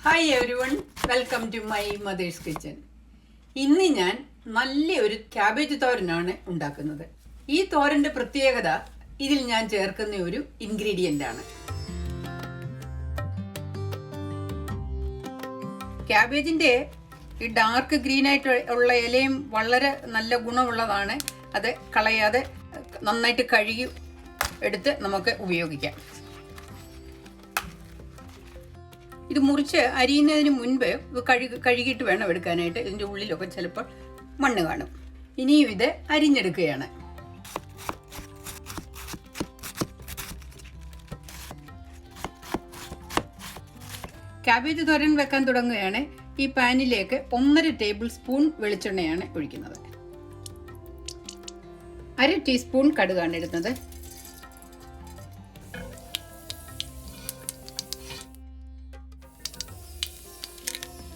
Hi everyone, welcome to my mother's kitchen. ഇന്ന് ഞാൻ നല്ലൊരു ക്യാബേജ് തോരനാണ് ഉണ്ടാക്കുന്നത്. ഈ തോരൻ്റെ പ്രത്യേകത ഇതിൽ ഞാൻ ചേർക്കുന്ന ഒരു ഇൻഗ്രീഡിയൻ്റ് ആണ്. ക്യാബേജിൻ്റെ ഈ ഡാർക്ക് ഗ്രീൻ ആയിട്ട് ഉള്ള ഇലയും വളരെ നല്ല ഗുണമുള്ളതാണ്. അത് കളയാതെ നന്നായിട്ട് കഴുകി എടുത്ത് നമുക്ക് ഉപയോഗിക്കാം. ഇത് മുറിച്ച് അരിയുന്നതിന് മുൻപ് കഴുകിയിട്ട് വേണം എടുക്കാനായിട്ട്. ഇതിൻ്റെ ഉള്ളിലൊക്കെ ചിലപ്പോൾ മണ്ണ് കാണും. ഇനിയും ഇത് അരിഞ്ഞെടുക്കുകയാണ്. ക്യാബേജ് തോരൻ വെക്കാൻ തുടങ്ങുകയാണ്. ഈ പാനിലേക്ക് 1.5 ടേബിൾ സ്പൂൺ വെളിച്ചെണ്ണയാണ് ഒഴിക്കുന്നത്. 1/2 ടീസ്പൂൺ കടുകാണ് ഇടുന്നത്.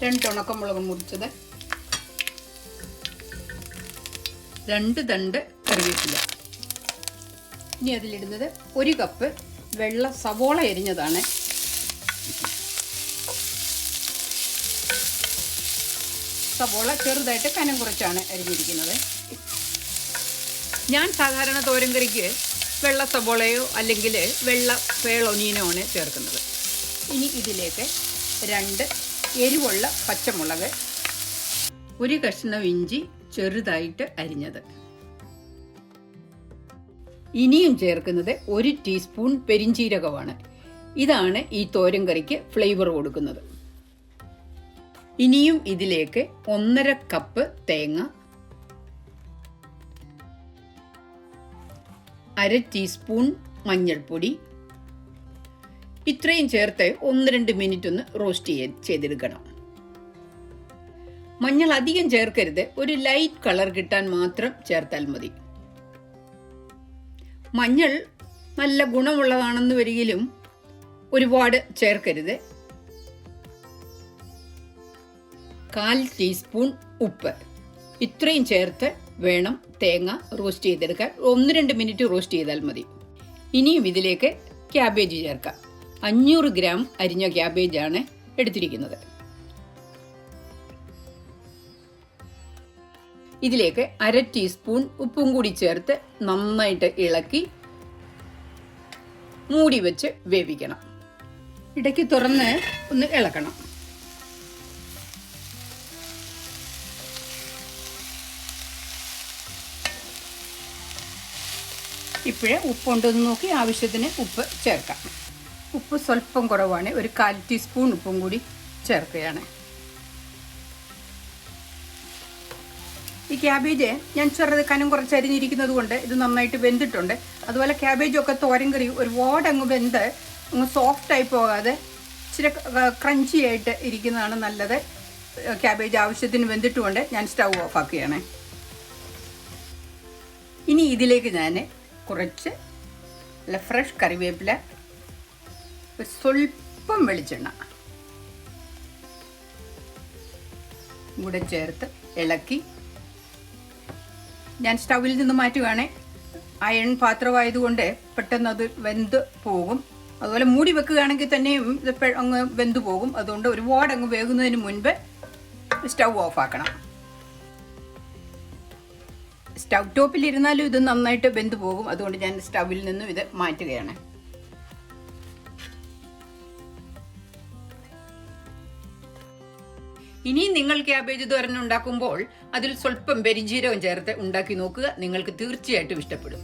2 ഉണക്കമുളക് മുറിച്ചത്, 2 തണ്ട് കറിവേപ്പില. ഇനി അതിലിടുന്നത് 1 കപ്പ് വെള്ള സവോള എരിഞ്ഞതാണ്. സവോള ചെറുതായിട്ട് കനം കുറച്ചാണ് അരിഞ്ഞിരിക്കുന്നത്. ഞാൻ സാധാരണ തോരൻ കറിക്ക് വെള്ള സവോളയോ അല്ലെങ്കിൽ വെള്ള പേളൊനീനോ ആണ് ചേർക്കുന്നത്. ഇനി ഇതിലേക്ക് 2 എരിവുള്ള പച്ചമുളക്, 1 കഷ്ണം ഇഞ്ചി ചെറുതായിട്ട് അരിഞ്ഞത്. ഇനിയും ചേർക്കുന്നത് 1 ടീസ്പൂൺ പെരിഞ്ചീരകമാണ്. ഇതാണ് ഈ തോരൻ കറിക്ക് ഫ്ലേവർ കൊടുക്കുന്നത്. ഇനിയും ഇതിലേക്ക് 1.5 കപ്പ് തേങ്ങ, 1/2 ടീസ്പൂൺ മഞ്ഞൾപ്പൊടി, ഇത്രയും ചേർത്ത് 1-2 മിനിറ്റ് ഒന്ന് റോസ്റ്റ് ചെയ്തെടുക്കണം. മഞ്ഞൾ അധികം ചേർക്കരുത്, ഒരു ലൈറ്റ് കളർ കിട്ടാൻ മാത്രം ചേർത്താൽ മതി. മഞ്ഞൾ നല്ല ഗുണമുള്ളതാണെന്ന് വരികിലും ഒരുപാട് ചേർക്കരുത്. 1/4 ടീസ്പൂൺ ഉപ്പ്, ഇത്രയും ചേർത്ത് വേണം തേങ്ങ റോസ്റ്റ് ചെയ്തെടുക്കാൻ. 1-2 മിനിറ്റ് റോസ്റ്റ് ചെയ്താൽ മതി. ഇനിയും ഇതിലേക്ക് ക്യാബേജ് ചേർക്കാം. 500 ഗ്രാം അരിഞ്ഞ ക്യാബേജാണ് എടുത്തിരിക്കുന്നത്. ഇതിലേക്ക് 1/2 ടീസ്പൂൺ ഉപ്പും കൂടി ചേർത്ത് നന്നായിട്ട് ഇളക്കി മൂടി വെച്ച് വേവിക്കണം. ഇടയ്ക്ക് തുറന്ന് ഒന്ന് ഇളക്കണം. ഇപ്പോഴേ ഉപ്പുണ്ടെന്ന് നോക്കി ആവശ്യത്തിന് ഉപ്പ് ചേർക്കാം. ഉപ്പ് സ്വല്പം കുറവാണ്, ഒരു 1/4 ടീസ്പൂൺ ഉപ്പും കൂടി ചേർക്കുകയാണ്. ഈ ക്യാബേജ് ഞാൻ ചെറുത് കനം കുറച്ച് അരിഞ്ഞിരിക്കുന്നത് കൊണ്ട് ഇത് നന്നായിട്ട് വെന്തിട്ടുണ്ട്. അതുപോലെ ക്യാബേജൊക്കെ തോരൻ കറി ഒരുപാട് അങ്ങ് വെന്ത് അങ്ങ് സോഫ്റ്റായി പോകാതെ ഇച്ചിരി ക്രഞ്ചി ആയിട്ട് ഇരിക്കുന്നതാണ് നല്ലത്. ക്യാബേജ് ആവശ്യത്തിന് വെന്തിട്ടുകൊണ്ട് ഞാൻ സ്റ്റൗ ഓഫ് ആക്കുകയാണ്. ഇനി ഇതിലേക്ക് ഞാൻ കുറച്ച് നല്ല ഫ്രഷ് കറിവേപ്പില, സ്വല്പം വെളിച്ചെണ്ണ കൂടെ ചേർത്ത് ഇളക്കി ഞാൻ സ്റ്റൗവിൽ നിന്ന് മാറ്റുകയാണെ. അയൺ പാത്രമായതുകൊണ്ട് പെട്ടെന്ന് അത് വെന്ത് പോകും. അതുപോലെ മൂടി വെക്കുകയാണെങ്കിൽ തന്നെയും ഇത് അങ്ങ് വെന്തു പോകും. അതുകൊണ്ട് ഒരുപാട് അങ്ങ് വേകുന്നതിന് മുൻപ് സ്റ്റൗ ഓഫ് ആക്കണം. സ്റ്റൗ ടോപ്പിലിരുന്നാലും ഇത് നന്നായിട്ട് വെന്തു പോകും. അതുകൊണ്ട് ഞാൻ സ്റ്റൗവിൽ നിന്നും ഇത് മാറ്റുകയാണ്. ഇനി നിങ്ങൾ ക്യാബേജ് തോരൻ ഉണ്ടാക്കുമ്പോൾ അതിൽ സ്വല്പം പെരിഞ്ജീരകം ചേർത്ത് ഉണ്ടാക്കി നോക്കുക. നിങ്ങൾക്ക് തീർച്ചയായിട്ടും ഇഷ്ടപ്പെടും.